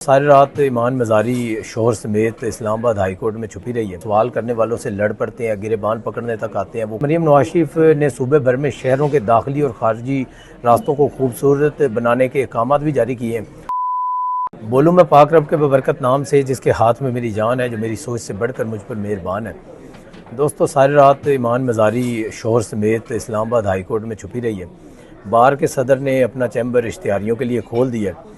सारी रात ईमान मज़ारी शोहर समेत इस्लामाबाद हाई कोर्ट में छुपी रही है। सवाल करने वालों से लड़ पड़ते हैं, गिरेबान पकड़ने तक आते हैं। वो मरीम नवाज शरीफ ने सूबे भर में शहरों के दाखिली और खारजी रास्तों को खूबसूरत बनाने के अहकाम भी जारी किए हैं। बोलूँ मैं पाक रब के बबरकत नाम से जिसके हाथ में मेरी जान है, जो मेरी सोच से बढ़कर मुझ पर मेहरबान है। दोस्तों, सारी रात ईमान मज़ारी शोहर समेत इस्लामाबाद हाई कोर्ट में छुपी रही है। बार के सदर ने अपना चैम्बर इश्तिहारियों के लिए खोल दिया है।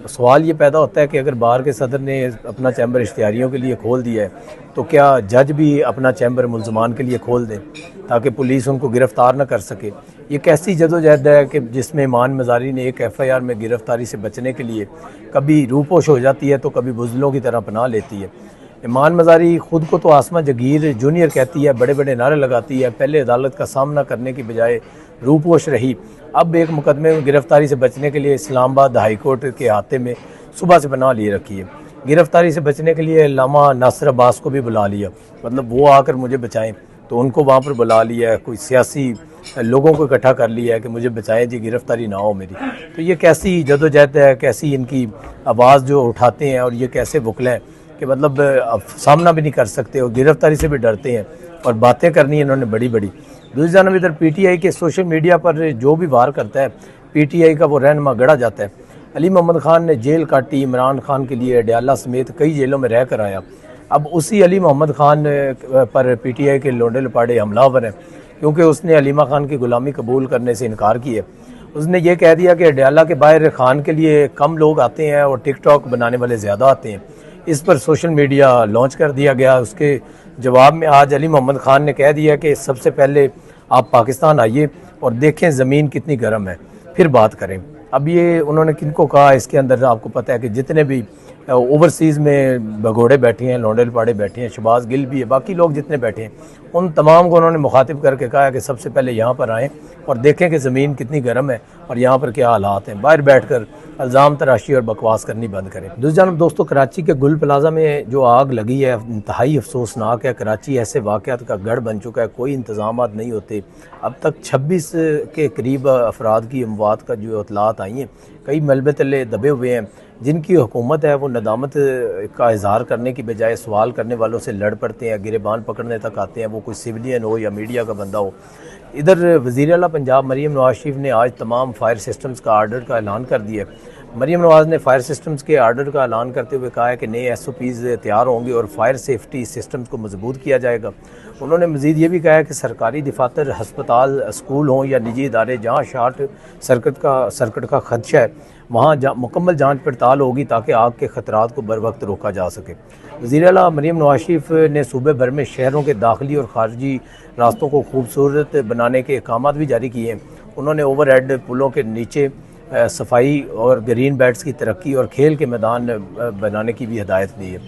सवाल ये पैदा होता है कि अगर बार के सदर ने अपना चैम्बर इश्तिहारियों के लिए खोल दिया है तो क्या जज भी अपना चैम्बर मुल्ज़मान के लिए खोल दें ताकि पुलिस उनको गिरफ़्तार न कर सके। ये कैसी जदोजहद है कि जिसमें ईमान मज़ारी ने एक FIR में गिरफ़्तारी से बचने के लिए कभी रूपोश हो जाती है तो कभी बुज़दिलों की तरह पनाह लेती है। ईमान मज़ारी ख़ुद को तो आसमा जगीर जूनियर कहती है, बड़े बड़े नारे लगाती है। पहले अदालत का सामना करने की बजाय रूपोश रही। अब एक मुकदमे में गिरफ़्तारी से बचने के लिए इस्लामाबाद हाई कोर्ट के अहाते में सुबह से पनाह लिए रखी है। गिरफ़्तारी से बचने के लिए अल्लामा नासिर अब्बास को भी बुला लिया, मतलब वो आकर मुझे बचाएं, तो उनको वहाँ पर बुला लिया है। कोई सियासी लोगों को इकट्ठा कर लिया है कि मुझे बचाएं जी, गिरफ़्तारी ना हो मेरी। तो ये कैसी जदोजहद है, कैसी इनकी आवाज़ जो उठाते हैं, और ये कैसे वकला हैं कि मतलब सामना भी नहीं कर सकते और गिरफ़्तारी से भी डरते हैं और बातें करनी है इन्होंने बड़ी बड़ी। दूसरी जानब इधर PTI के सोशल मीडिया पर जो भी वार करता है, PTI का वो रहनुमा गढ़ा जाता है। अली मोहम्मद खान ने जेल काटी इमरान खान के लिए, अडयाला समेत कई जेलों में रह कर आया। अब उसी अली मोहम्मद खान पर PTI के लोंडे लपाड़े हमलावर हैं, क्योंकि उसने अलीमा खान की ग़ुलामी कबूल करने से इनकार किया। उसने ये कह दिया कि अडयाला के बाहर खान के लिए कम लोग आते हैं और टिकटॉक बनाने वाले ज़्यादा आते हैं। इस पर सोशल मीडिया लॉन्च कर दिया गया। उसके जवाब में आज अली मोहम्मद खान ने कह दिया कि सबसे पहले आप पाकिस्तान आइए और देखें ज़मीन कितनी गर्म है, फिर बात करें। अब ये उन्होंने किनको कहा, इसके अंदर आपको पता है कि जितने भी ओवरसीज़ में भगोड़े बैठे हैं, लौंडे लपाड़े बैठे हैं, शहबाज गिल भी है, बाकी लोग जितने बैठे हैं, उन तमाम को उन्होंने मुखातिब करके कहा कि सबसे पहले यहाँ पर आएँ और देखें कि ज़मीन कितनी गर्म है और यहाँ पर क्या हालात हैं। बाहर बैठ कर इल्ज़ाम तराशी और बकवास करनी बंद करें। दूसरी जानब दोस्तों, कराची के गुल प्लाजा में जो आग लगी है इंतहाई अफसोसनाक है। कराची ऐसे वाक़यात का गढ़ बन चुका है, कोई इंतज़ामात नहीं होते। अब तक 26 के करीब अफराद की अमवात का जो इतलात आई हैं, कई मलबे तले दबे हुए हैं। जिनकी हुकूमत है वो नदामत का इजहार करने की बजाय सवाल करने वालों से लड़ पड़ते हैं, गिरेबान पकड़ने तक आते हैं, वो कोई सिविलियन हो या मीडिया का बंदा हो। इधर वज़ीर आला पंजाब मरीम नवाज शरीफ ने आज तमाम फायर सिस्टम्स का आर्डर का ऐलान कर दिया। मरीम नवाज ने फायर सिस्टम्स के आर्डर का ऐलान करते हुए कहा है कि नए SOPs तैयार होंगे और फायर सेफ्टी सिस्टम्स को मजबूत किया जाएगा। उन्होंने मज़ीद ये भी कहा है कि सरकारी दफातर, हस्पताल, स्कूल हों या निजी इदारे, जहाँ शार्ट सर्किट का खदशा है, वहाँ मुकम्मल जाँच पड़ताल होगी ताकि आग के ख़तरात को बर वक्त रोका जा सके। वज़ीर आला मरीम नवाज शरीफ ने सूबे भर में शहरों के दाखिली और खारजी रास्तों को खूबसूरत बनाने के अहकाम भी जारी किए हैं। उन्होंने ओवरहेड पुलों के नीचे सफाई और ग्रीन बेल्ट्स की तरक्की और खेल के मैदान बनाने की भी हिदायत दी है।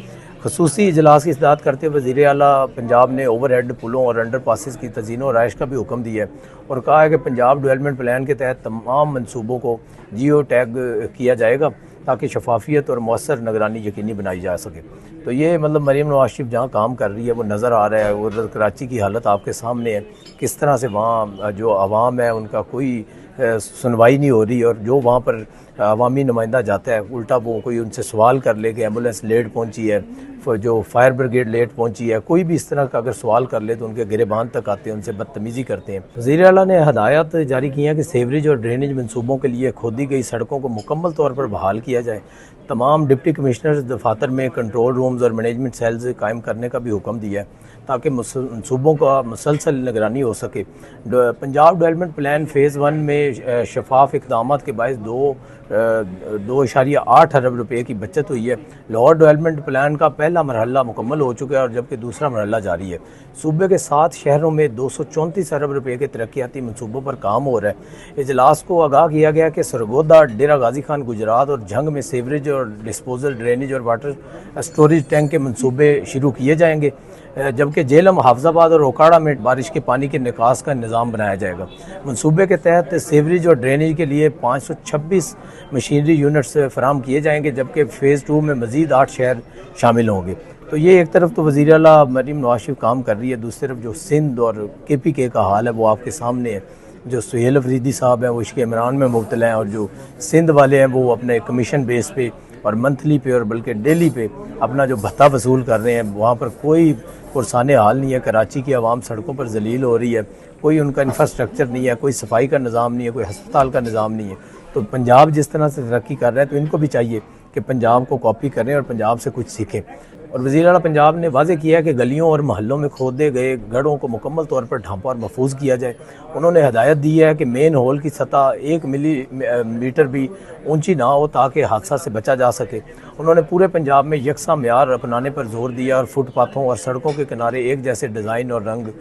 खसूसी इजलास की सदारत करते हुए वज़ीर आला पंजाब ने ओवरहेड पुलों और अंडर पासिस की तज़ीन और राइश का भी हुक्म दिया है और कहा है कि पंजाब डेवलपमेंट प्लान के तहत तमाम मनसूबों को जियो टैग किया जाएगा ताकि शफाफियत और मौसर निगरानी यकीनी बनाई जा सके। तो ये मतलब मरीम नवाज शरीफ जहाँ काम कर रही है वो नज़र आ रहा है। और कराची की हालत आपके सामने है, किस तरह से वहाँ जो आवाम है उनका कोई सुनवाई नहीं हो रही, और जो वहाँ पर अवामी नुमाइंदा जाता है उल्टा वो कोई उनसे सवाल कर ले कि एम्बुलेंस लेट पहुँची है, जो फायर ब्रिगेड लेट पहुँची है, कोई भी इस तरह का अगर सवाल कर ले तो उनके गिरेबान तक आते हैं, उनसे बदतमीज़ी करते हैं। वज़ीर आला ने हदायत जारी की हैं कि सीवरेज और ड्रेनेज मनसूबों के लिए खोदी गई सड़कों को मुकम्मल तौर पर बहाल किया जाए। तमाम डिप्टी कमिश्नर्स दफातर में कंट्रोल रूम्स और मैनेजमेंट सेल्स कायम करने का भी हुक्म दिया है ताकि मनसूबों का मुसलसल निगरानी हो सके। पंजाब डेवलपमेंट प्लान फ़ेज़ 1 में शफाफ इक़दामात के बायस 2.8 अरब रुपये की बचत हुई है। लाहौर डेवलपमेंट प्लान का पहला मरहला मुकम्मल हो चुका है और जबकि दूसरा मरहला जारी है। सूबे के 7 शहरों में 234 अरब रुपये के तरक्याती मनसूबों पर काम हो रहा है। इजलास को आगाह किया गया कि सरगोदा, डेरा गाजी खान गुजरात और झंग में सीवरेज और डिस्पोजल, ड्रेनेज और वाटर स्टोरेज टैंक के मनसूबे शुरू किए जाएंगे, जबकि झेलम, हाफजाबाद और ओकाड़ा में बारिश के पानी के निकास का निज़ाम बनाया जाएगा। मनसूबे के तहत सीवरेज और ड्रेनेज के लिए 526 मशीनरी यूनिट्स फराम किए जाएंगे, जबकि फ़ेज़ 2 में मज़ीद 8 शहर शामिल होंगे। तो ये एक तरफ तो वज़ीर आला मरीम नवाज शरीफ काम कर रही है, दूसरी तरफ जो सिंध और KPK का हाल है वो आपके सामने है। जो सुहेल अफरीदी साहब हैं वो इश्क इमरान में मुब्तला हैं और जो सिंध वाले हैं वो अपने कमीशन बेस पे और मंथली पे और बल्कि डेली पे अपना जो भत्ता वसूल कर रहे हैं। वहाँ पर कोई पुरसाने हाल नहीं है। कराची की आवाम सड़कों पर जलील हो रही है, कोई उनका इंफ्रास्ट्रक्चर नहीं है, कोई सफाई का निज़ाम नहीं है, कोई हस्पताल का निज़ाम नहीं है। तो पंजाब जिस तरह से तरक्की कर रहा है तो इनको भी चाहिए कि पंजाब को कॉपी करें और पंजाब से कुछ सीखें। और वज़ीर आला पंजाब ने वाज़े किया है कि गलियों और महल्लों में खोदे गए गढ़ों को मुकम्मल तौर पर ढांपा और महफूज किया जाए। उन्होंने हदायत दी है कि मेन होल की सतह 1 मिलीमीटर भी ऊंची ना हो ताकि हादसा से बचा जा सके। उन्होंने पूरे पंजाब में यकसा म्यार अपनाने पर जोर दिया और फुटपाथों और सड़कों के किनारे एक जैसे डिज़ाइन और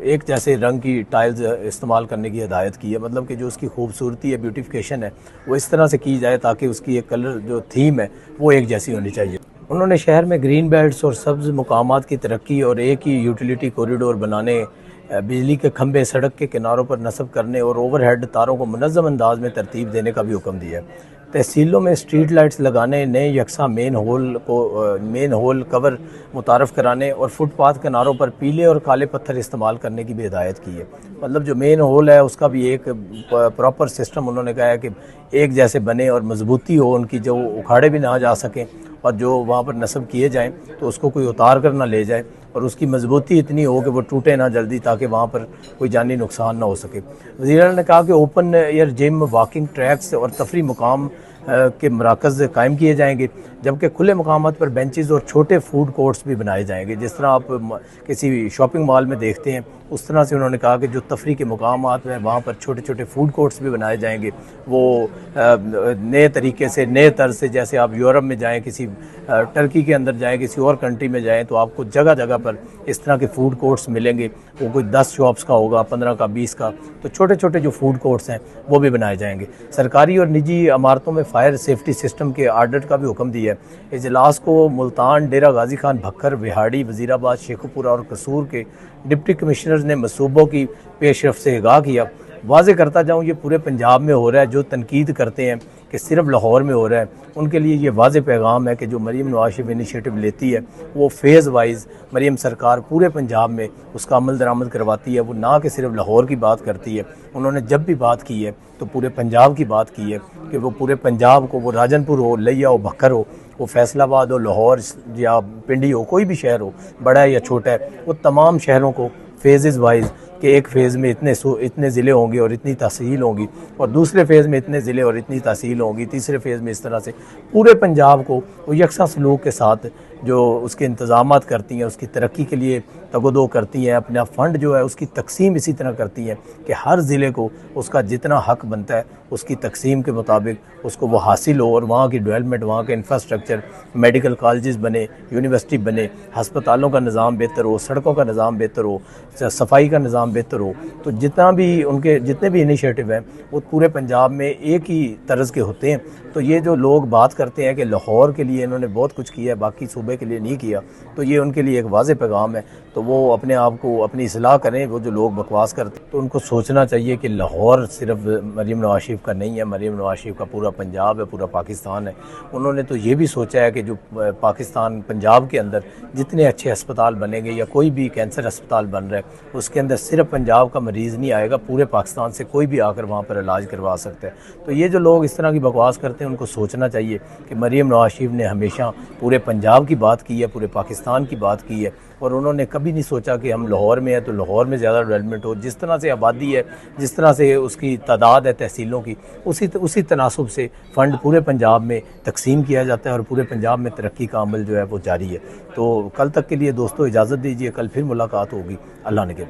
एक जैसे रंग की टाइल्स इस्तेमाल करने की हदायत की है। मतलब कि जो उसकी खूबसूरती है, ब्यूटिफिकेशन है, वो इस तरह से की जाए ताकि उसकी एक कलर जो थीम है वो एक जैसी होनी चाहिए। उन्होंने शहर में ग्रीन बेल्ट्स और सब्ज़ मुकामात की तरक्की और एक ही यूटिलिटी कॉरिडोर बनाने, बिजली के खंभे सड़क के किनारों पर नस्ब करने और ओवरहेड तारों को मुनज़्ज़म अंदाज में तरतीब देने का भी हुक्म दिया है। तहसीलों में स्ट्रीट लाइट्स लगाने, नए यकसा मेन होल कवर मुतारफ़ कराने और फुटपाथ किनारों पर पीले और काले पत्थर इस्तेमाल करने की भी हिदायत की है। मतलब जो मेन होल है उसका भी एक प्रॉपर सिस्टम उन्होंने कहा है कि एक जैसे बने और मजबूती हो उनकी, जो उखाड़े भी ना जा सकें और जो वहाँ पर नस्ब किए जाएँ तो उसको कोई उतार कर ना ले जाए और उसकी मजबूती इतनी हो कि वो टूटे ना जल्दी, ताकि वहाँ पर कोई जानी नुकसान ना हो सके। वज़ीर ने कहा कि open air gym, walking tracks और तफरी मुकाम के मराकज़ कायम किए जाएंगे, जबकि खुले मकामात पर बेंचेस और छोटे फूड कोर्ट्स भी बनाए जाएंगे। जिस तरह आप किसी शॉपिंग मॉल में देखते हैं उस तरह से उन्होंने कहा कि जो तफरी के मकामात हैं वहाँ पर छोटे छोटे फूड कोर्ट्स भी बनाए जाएंगे। वो नए तरीके से, नए तर्ज से, जैसे आप यूरोप में जाएँ, किसी टर्की के अंदर जाएँ, किसी और कंट्री में जाएँ तो आपको जगह जगह पर इस तरह के फूड कोर्ट्स मिलेंगे। वो कोई 10 शॉप्स का होगा, 15 का, 20 का, तो छोटे छोटे जो फूड कोर्ट्स हैं वो भी बनाए जाएंगे। सरकारी और निजी इमारतों में फायर सेफ्टी सिस्टम के ऑडिट का भी हुक्म दिया है। इजलास को मुल्तान, डेरा गाजी खान, भक्खर, विहाड़ी, वजीराबाद, शेखुपुरा और कसूर के डिप्टी कमिश्नर्स ने मनसूबों की पेशरफ से आगाह किया। वाज़े करता जाऊँ, ये पूरे पंजाब में हो रहा है। जो तनकीद करते हैं कि सिर्फ लाहौर में हो रहा है, उनके लिए ये वाज़े पैगाम है कि जो मरीम नवाज़ शरीफ इनिशिएटिव लेती है वो फेज़ वाइज मरीम सरकार पूरे पंजाब में उसका अमल दरामद करवाती है। वो ना कि सिर्फ लाहौर की बात करती है। उन्होंने जब भी बात की है तो पूरे पंजाब की बात की है कि वो पूरे पंजाब को, वो राजनपुर हो, लिया हो, भक्खर हो, वो फैसलाबाद हो, लाहौर या पिंडी हो, कोई भी शहर हो, बड़ा है या छोटा है, वो तमाम शहरों को फेजेस वाइज कि एक फ़ेज़ में इतने ज़िले होंगे और इतनी तहसील होंगी, और दूसरे फ़ेज़ में इतने ज़िले और इतनी तहसील होंगी, तीसरे फ़ेज़ में इस तरह से पूरे पंजाब को वो यकसा सलूक के साथ जो उसके इंतज़ामात करती हैं, उसकी तरक्की के लिए तगोदो करती हैं, अपना फ़ंड जो है उसकी तकसीम इसी तरह करती हैं कि हर ज़िले को उसका जितना हक़ बनता है उसकी तकसीम के मुताबिक उसको वो हासिल हो और वहाँ की डेवलपमेंट, वहाँ के इंफ्रास्ट्रक्चर, मेडिकल कॉलेजेस बने, यूनिवर्सिटी बने, हस्पतालों का निज़ाम बेहतर हो, सड़कों का निज़ाम बेहतर हो, सफाई का निज़ाम बेहतर हो। तो जितने भी इनिशिएटिव हैं वो पूरे पंजाब में एक ही तर्ज के होते हैं। तो ये जो लोग बात करते हैं कि लाहौर के लिए इन्होंने बहुत कुछ किया है, बाकी सूबे के लिए नहीं किया, तो ये उनके लिए एक वाज़े पैगाम है। तो वो अपने आप को अपनी इस्लाह करें। वो जो लोग बकवास करते हैं तो उनको सोचना चाहिए कि लाहौर सिर्फ मरीम नवाज़ शरीफ का नहीं है, मरीम नवाज़ शरीफ का पूरा पंजाब है, पूरा पाकिस्तान है। उन्होंने तो ये भी सोचा है कि जो पाकिस्तान, पंजाब के अंदर जितने अच्छे अस्पताल बनेंगे या कोई भी कैंसर अस्पताल बन रहा है उसके अंदर सिर्फ पंजाब का मरीज़ नहीं आएगा, पूरे पाकिस्तान से कोई भी आकर वहाँ पर इलाज करवा सकता है। तो ये जो लोग इस तरह की बकवास करते हैं उनको सोचना चाहिए कि मरीम नवाज़ शरीफ ने हमेशा पूरे पंजाब की बात की है, पूरे पाकिस्तान की बात की है, और उन्होंने कभी नहीं सोचा कि हम लाहौर में हैं तो लाहौर में ज़्यादा डेवलपमेंट हो। जिस तरह से आबादी है, जिस तरह से उसकी तादाद है तहसीलों की, उसी तनासब से फ़ंड पूरे पंजाब में तकसीम किया जाता है और पूरे पंजाब में तरक्की का अमल जो है वो जारी है। तो कल तक के लिए दोस्तों इजाज़त दीजिए, कल फिर मुलाकात होगी अल्लाह ने के बाद।